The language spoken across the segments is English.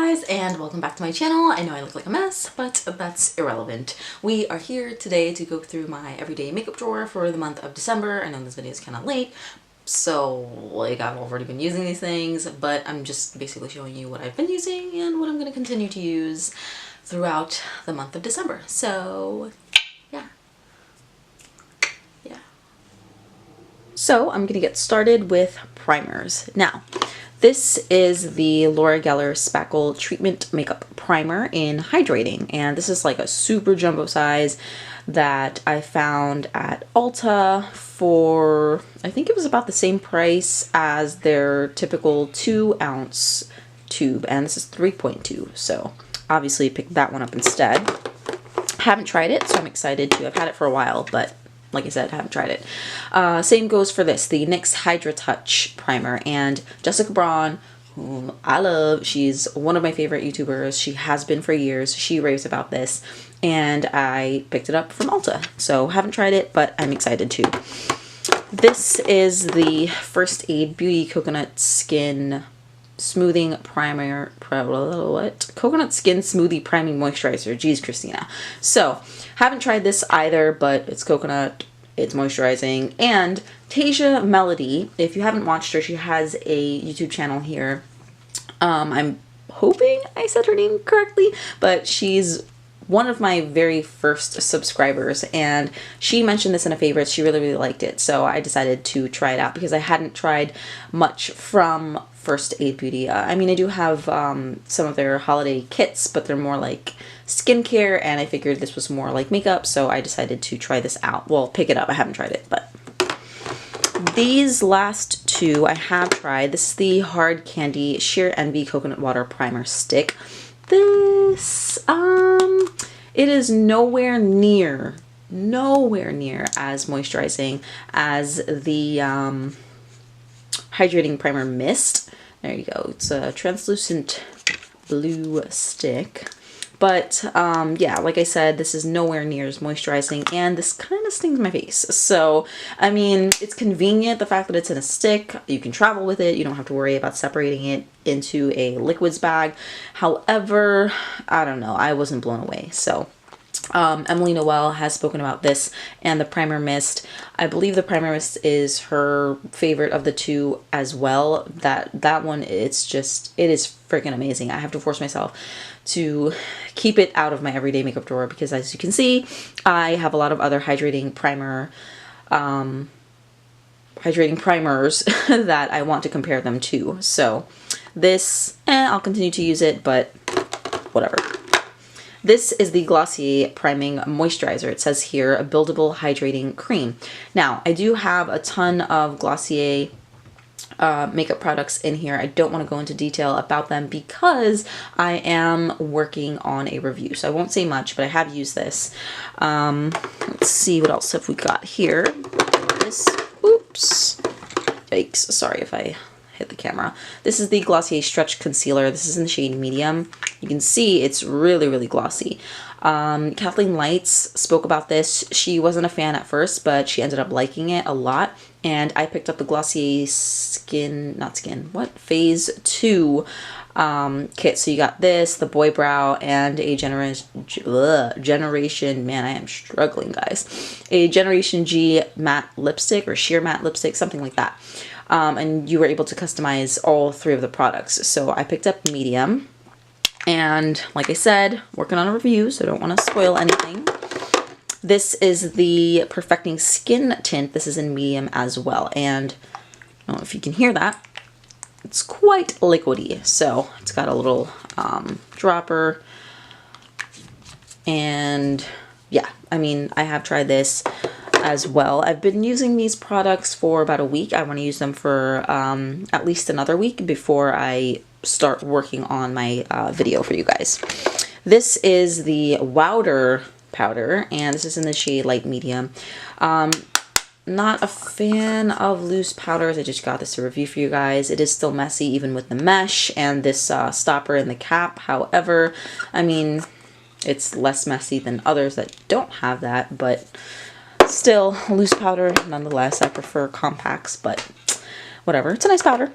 guys, and welcome back to my channel. I know I look like a mess, but that's irrelevant. We are here today to go through my everyday makeup drawer for the month of December. I know this video is kind of late, so like I've already been using these things, but I'm just basically showing you what I've been using and what I'm going to continue to use throughout the month of December. So yeah. So I'm going to get started with primers. Now, this is the Laura Geller Spackle Treatment Makeup Primer in Hydrating, and this is like a super jumbo size that I found at Ulta for, I think it was about the same price as their typical 2-ounce tube, and this is 3.2, so obviously picked that one up instead. Haven't tried it, so I'm excited to. I've had it for a while, but like I said, haven't tried it. Same goes for this, the NYX Hydra Touch Primer, and Jessica Braun, whom I love, she's one of my favorite YouTubers. She has been for years. She raves about this, and I picked it up from Ulta. So haven't tried it, but I'm excited to. This is the First Aid Beauty Coconut Skin Smoothing Primer, Coconut Skin Smoothie Priming Moisturizer. Jeez, Christina. So, haven't tried this either, but it's coconut, it's moisturizing. And Tasia Melody, if you haven't watched her, she has a YouTube channel here. I'm hoping I said her name correctly, but she's one of my very first subscribers, and she mentioned this in a favorite. She really liked it, so I decided to try it out because I hadn't tried much from First Aid Beauty. I mean, I do have some of their holiday kits, but they're more like skincare, and I figured this was more like makeup, so I decided to try this out. Well, pick it up. I haven't tried it, but these last two I have tried. This is the Hard Candy Sheer Envy Coconut Water Primer Stick. This, it is nowhere near as moisturizing as the Hydrating Primer Mist. There you go. It's a translucent blue stick. But, yeah, like I said, this is nowhere near as moisturizing, and this kind of stings my face. So, I mean, it's convenient, the fact that it's in a stick. You can travel with it. You don't have to worry about separating it into a liquids bag. However, I don't know. I wasn't blown away. So, Emily Noel has spoken about this and the Primer Mist. I believe the Primer Mist is her favorite of the two as well. That one, it is freaking amazing. I have to force myself to keep it out of my everyday makeup drawer because, as you can see, I have a lot of other hydrating primers that I want to compare them to. So this, I'll continue to use it, but whatever. This is the Glossier Priming Moisturizer. It says here, a buildable hydrating cream. Now, I do have a ton of Glossier makeup products in here. I don't want to go into detail about them because I am working on a review. So I won't say much, but I have used this. Let's see, what else have we got here? This, oops. Yikes, sorry if I hit the camera. This is the Glossier Stretch Concealer. This is in the shade Medium. You can see it's really, really glossy. Kathleen Lights spoke about this. She wasn't a fan at first, but she ended up liking it a lot. And I picked up the Glossier Phase 2 kit. So you got this, the Boy Brow, and a Generation, man, I am struggling, guys. A Generation G matte lipstick or sheer matte lipstick, something like that. And you were able to customize all three of the products. So I picked up Medium. And like I said, working on a review, so I don't want to spoil anything. This is the Perfecting Skin Tint. This is in Medium as well. And I don't know if you can hear that. It's quite liquidy. So it's got a little dropper. And yeah, I mean, I have tried this as well. I've been using these products for about a week. I want to use them for at least another week before I start working on my video for you guys. This is the Wowder powder, and this is in the shade Light Medium. Not a fan of loose powders. I just got this to review for you guys. It is still messy even with the mesh and this stopper in the cap. However, I mean, it's less messy than others that don't have that, but still loose powder nonetheless. I prefer compacts, but whatever. It's a nice powder.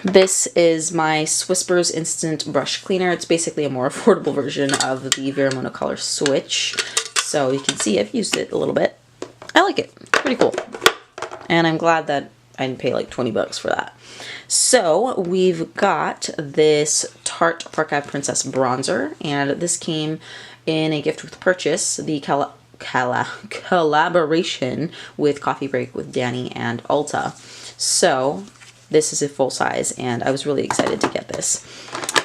This is my Swisspers Instant Brush Cleaner. It's basically a more affordable version of the Verimono Color Switch. So you can see I've used it a little bit. I like it. Pretty cool. And I'm glad that I didn't pay like 20 bucks for that. So we've got this Tarte Archive Princess Bronzer, and this came in a gift with purchase, the collaboration with Coffee Break with Danny and Ulta. So this is a full size, and I was really excited to get this.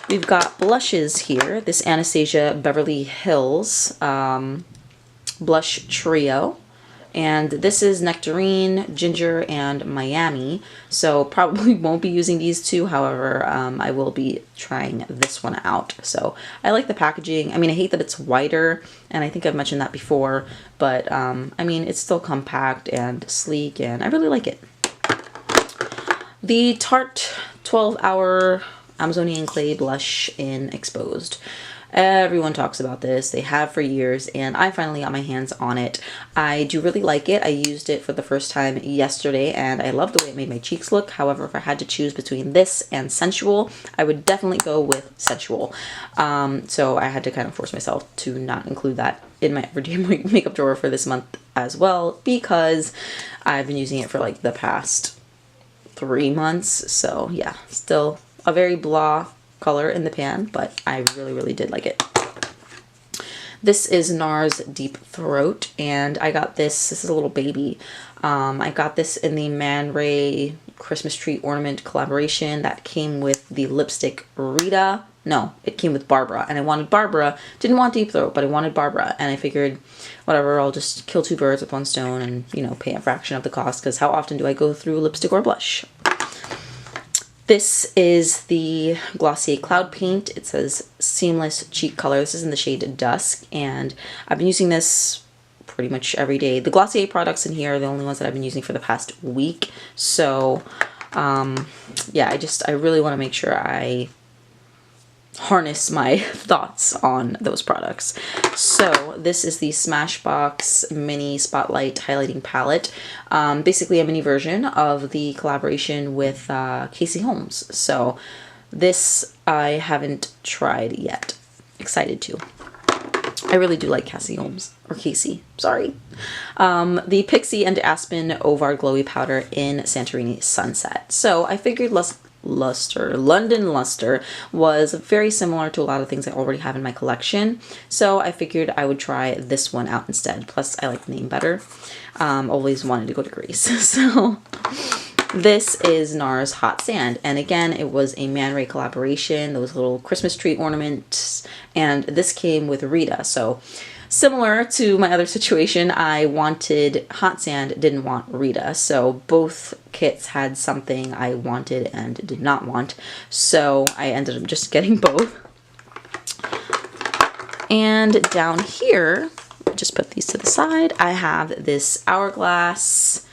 We've got blushes here. This Anastasia Beverly Hills blush trio. And this is Nectarine, Ginger, and Miami. So probably won't be using these two. However, I will be trying this one out. So I like the packaging. I mean, I hate that it's wider, and I think I've mentioned that before. But, I mean, it's still compact and sleek, and I really like it. The Tarte 12-Hour Amazonian Clay Blush in Exposed. Everyone talks about this. They have for years, and I finally got my hands on it. I do really like it. I used it for the first time yesterday, and I love the way it made my cheeks look. However, if I had to choose between this and Sensual, I would definitely go with Sensual. So I had to kind of force myself to not include that in my everyday makeup drawer for this month as well, because I've been using it for like the past 3 months. So yeah, still a very blah color in the pan, but I really did like it. This is Nars Deep Throat, and I got this is a little baby. I got this in the Man Ray Christmas Tree Ornament collaboration that came with the lipstick Rita. No, it came with Barbara, and I wanted Barbara. Didn't want Deep Throat, but I wanted Barbara, and I figured, whatever, I'll just kill 2 birds with 1 stone and, you know, pay a fraction of the cost, because how often do I go through lipstick or blush? This is the Glossier Cloud Paint. It says Seamless Cheek Color. This is in the shade Dusk, and I've been using this pretty much every day. The Glossier products in here are the only ones that I've been using for the past week. So, yeah, I really want to make sure I harness my thoughts on those products. So this is the Smashbox Mini Spotlight Highlighting Palette. Basically a mini version of the collaboration with Casey Holmes. So this I haven't tried yet. Excited to. I really do like Cassie Holmes, or Casey, sorry. The Pixi and Aspyn Ovard Glowy Powder in Santorini Sunset. So I figured London Luster was very similar to a lot of things I already have in my collection, so I figured I would try this one out instead. Plus, I like the name better. Always wanted to go to Greece. So this is Nars Hot Sand, and again, it was a Man Ray collaboration. Those little Christmas tree ornaments, and this came with Rita. So similar to my other situation, I wanted Hot Sand, didn't want Rita. So both kits had something I wanted and did not want. So I ended up just getting both. And down here, just put these to the side, I have this Hourglass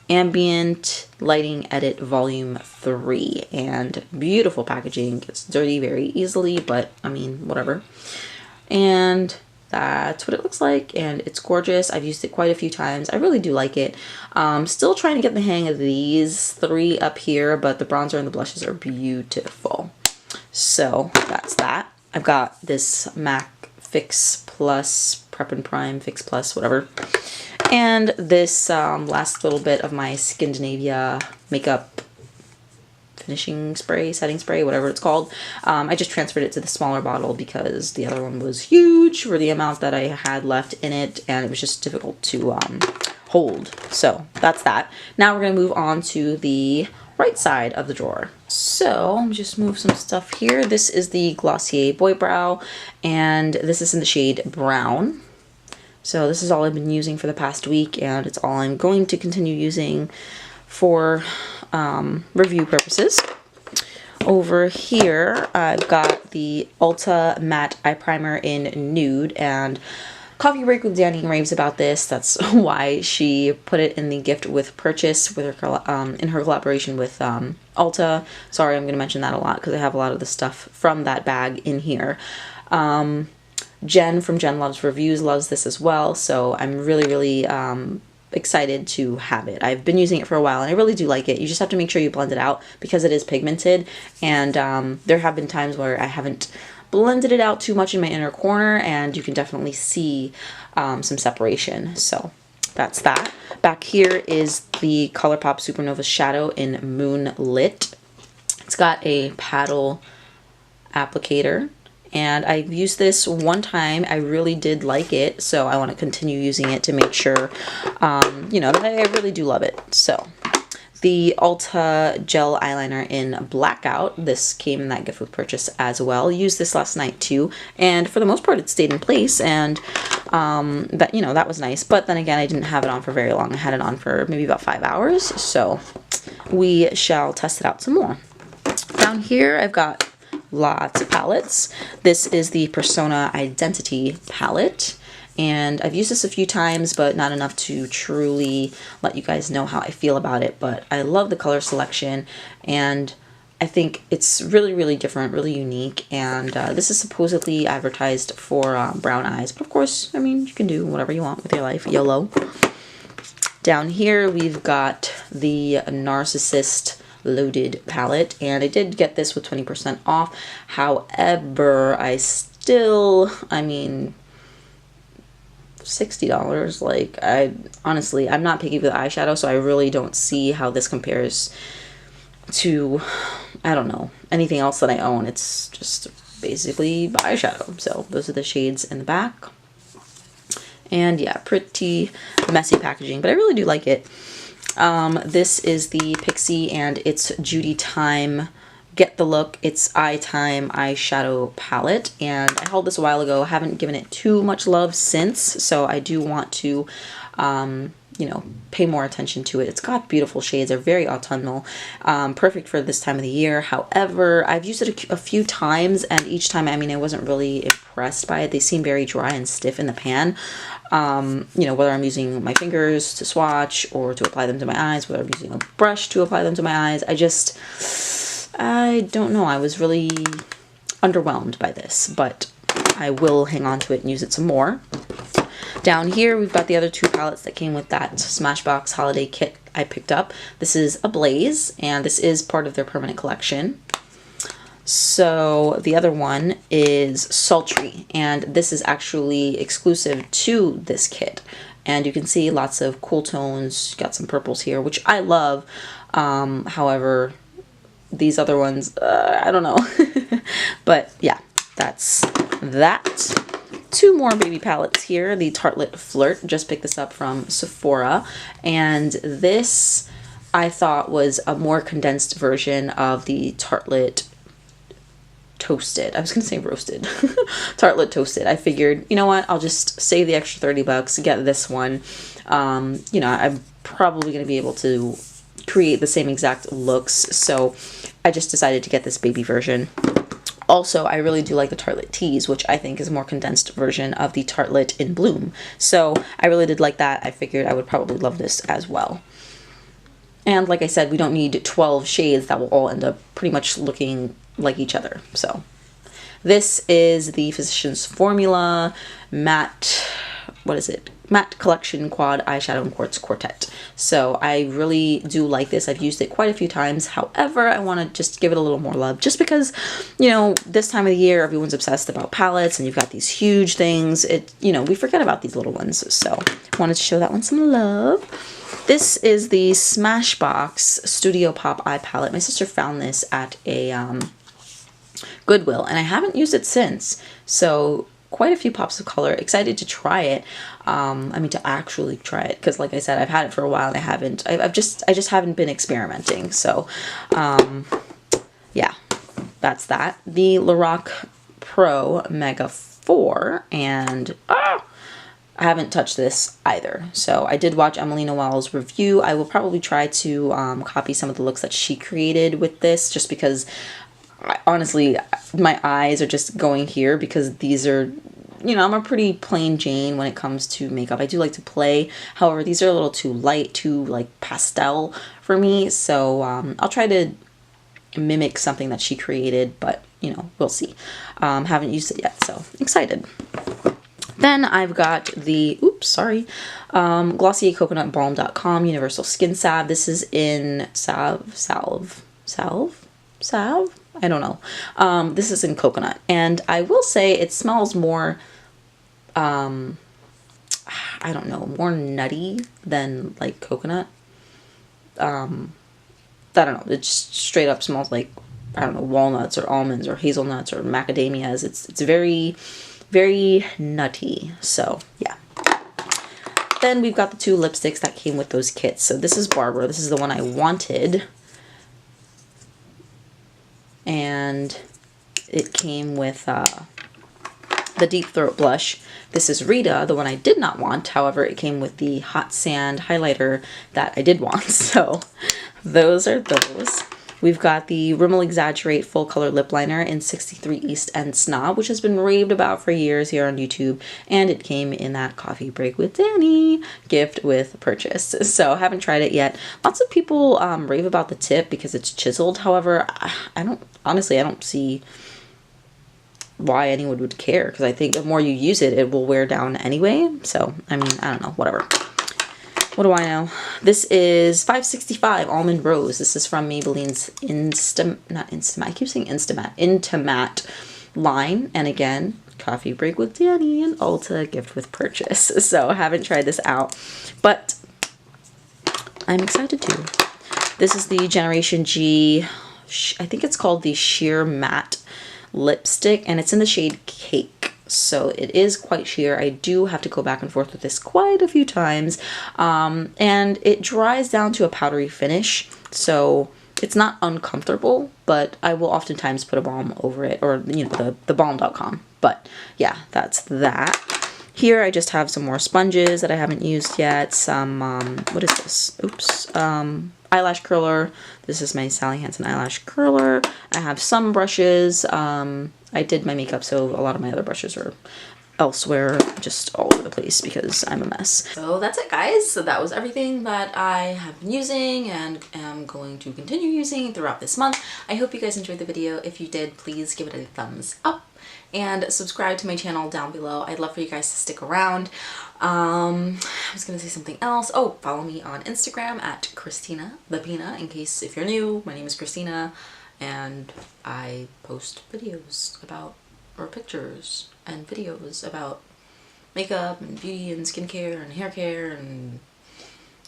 Ambient Lighting Edit Volume 3. And beautiful packaging. Gets dirty very easily, but I mean, whatever. And that's what it looks like, and it's gorgeous. I've used it quite a few times. I really do like it. Still trying to get the hang of these 3 up here, but the bronzer and the blushes are beautiful. So that's that. I've got this MAC Fix Plus, Prep and Prime, Fix Plus, whatever. And this last little bit of my Skindinavia Makeup Finishing Spray, Setting Spray, whatever it's called. I just transferred it to the smaller bottle because the other one was huge for the amount that I had left in it, and it was just difficult to hold. So that's that. Now we're going to move on to the right side of the drawer. So let me just move some stuff here. This is the Glossier Boy Brow, and this is in the shade Brown. So this is all I've been using for the past week, and it's all I'm going to continue using for review purposes. Over here, I've got the Ulta Matte Eye Primer in Nude, and Coffee Break with Danny raves about this. That's why she put it in the gift with purchase with her in her collaboration with Ulta. Sorry, I'm going to mention that a lot because I have a lot of the stuff from that bag in here. Jen from Jen Loves Reviews loves this as well, so I'm really excited to have it. I've been using it for a while and I really do like it. You just have to make sure you blend it out because it is pigmented, and there have been times where I haven't blended it out too much in my inner corner, and you can definitely see some separation. So that's that. Back here is the Colourpop Supernova Shadow in Moonlit. It's got a paddle applicator, and I've used this one time. I really did like it, so I want to continue using it to make sure, you know, that I really do love it. So the Ulta Gel Eyeliner in Blackout. This came in that gift with purchase as well. Used this last night too, and for the most part it stayed in place, and that, you know, that was nice. But then again, I didn't have it on for very long. I had it on for maybe about 5 hours, so we shall test it out some more. Down here I've got lots of palettes. This is the Persona Identity palette, and I've used this a few times, but not enough to truly let you guys know how I feel about it. But I love the color selection, and I think it's really, really different, really unique. And this is supposedly advertised for brown eyes, but of course, I mean, you can do whatever you want with your life, YOLO. Down here we've got the Narcissist Loaded palette, and I did get this with 20% off. However, I mean, $60. Like, honestly, I'm not picky with eyeshadow, so I really don't see how this compares to, I don't know, anything else that I own. It's just basically eyeshadow. So those are the shades in the back. And yeah, pretty messy packaging, but I really do like it. This is the Pixi, and it's Judy Time Get the Look, It's Eye Time eyeshadow palette, and I hauled this a while ago. Haven't given it too much love since, so I do want to, you know, pay more attention to it. It's got beautiful shades. They're very autumnal, perfect for this time of the year. However, I've used it a few times, and each time, I mean, I wasn't really impressed by it. They seem very dry and stiff in the pan. You know, whether I'm using my fingers to swatch or to apply them to my eyes, whether I'm using a brush to apply them to my eyes, I don't know. I was really underwhelmed by this, but I will hang on to it and use it some more. Down here, we've got the other two palettes that came with that Smashbox holiday kit I picked up. This is Ablaze, and this is part of their permanent collection. So the other one is Sultry, and this is actually exclusive to this kit. And you can see lots of cool tones. Got some purples here, which I love. However, these other ones, I don't know. But yeah, that's that. Two more baby palettes here. The Tartelette Flirt. Just picked this up from Sephora, and this I thought was a more condensed version of the Tartelette Toasted. I was gonna say roasted. Tartelette Toasted. I figured, you know what, I'll just save the extra 30 bucks, get this one. You know, I'm probably gonna be able to create the same exact looks, so I just decided to get this baby version. Also, I really do like the Tartelette Tease, which I think is a more condensed version of the Tartelette in Bloom. So I really did like that. I figured I would probably love this as well. And like I said, we don't need 12 shades that will all end up pretty much looking like each other. So this is the Physicians Formula Matte, what is it? Matte Collection Quad Eyeshadow and Quartz Quartet. So I really do like this. I've used it quite a few times. However, I want to just give it a little more love, just because, you know, this time of the year, everyone's obsessed about palettes, and you've got these huge things. You know, we forget about these little ones. So I wanted to show that one some love. This is the Smashbox Studio Pop Eye Palette. My sister found this at a Goodwill, and I haven't used it since. So quite a few pops of color. Excited to try it. I mean, to actually try it, because like I said, I've had it for a while and I haven't. I just haven't been experimenting. So, yeah, that's that. The Lorac Pro Mega 4, and I haven't touched this either. So I did watch Emily Noel's review. I will probably try to copy some of the looks that she created with this, just because honestly, my eyes are just going here, because these are, you know, I'm a pretty plain Jane when it comes to makeup. I do like to play. However, these are a little too light, too like pastel for me. So I'll try to mimic something that she created, but you know, we'll see. Haven't used it yet, so excited. Then I've got the Oops, sorry. Glossier Coconut Balm.com Universal Skin Salve. This is in salve. I don't know. This is in coconut, and I will say it smells more, I don't know, more nutty than like coconut. I don't know. It just straight up smells like, I don't know, walnuts or almonds or hazelnuts or macadamias. It's very, very nutty. So yeah. Then we've got the 2 lipsticks that came with those kits. So this is Barbara. This is the one I wanted. And it came with the Deep Throat blush. This is Rita, the one I did not want. However, it came with the Hot Sand highlighter that I did want. So those are those. We've got the Rimmel Exaggerate Full Color Lip Liner in 63 East and Snob, which has been raved about for years here on YouTube. And it came in that Coffee Break with Danny gift with purchase. So I haven't tried it yet. Lots of people rave about the tip because it's chiseled. However, I don't see why anyone would care, because I think the more you use it, it will wear down anyway. So, I mean, I don't know, whatever. What do I know? This is 565 Almond Rose. This is from Maybelline's Intimatte line. And again, Coffee Break with Danny and Ulta gift with purchase. So I haven't tried this out, but I'm excited to. This is the Generation G, I think it's called the Sheer Matte lipstick, and it's in the shade Cake. So it is quite sheer. I do have to go back and forth with this quite a few times. And it dries down to a powdery finish. So it's not uncomfortable, but I will oftentimes put a balm over it, or, you know, the balm.com. But yeah, that's that. Here I just have some more sponges that I haven't used yet. Some, what is this? Oops. Eyelash curler. This is my Sally Hansen eyelash curler. I have some brushes. I did my makeup, so a lot of my other brushes are elsewhere, just all over the place because I'm a mess. So that's it, guys. So that was everything that I have been using and am going to continue using throughout this month. I hope you guys enjoyed the video. If you did, please give it a thumbs up and subscribe to my channel down below. I'd love for you guys to stick around. I was gonna say something else. Oh, follow me on Instagram at Christina the Pina. In case if you're new, my name is Christina, and I post videos about, or pictures and videos about makeup and beauty and skincare and hair care, and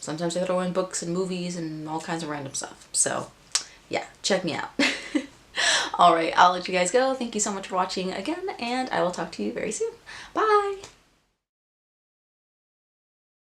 sometimes I throw in books and movies and all kinds of random stuff. So yeah, check me out. Alright, I'll let you guys go. Thank you so much for watching again, and I will talk to you very soon. Bye!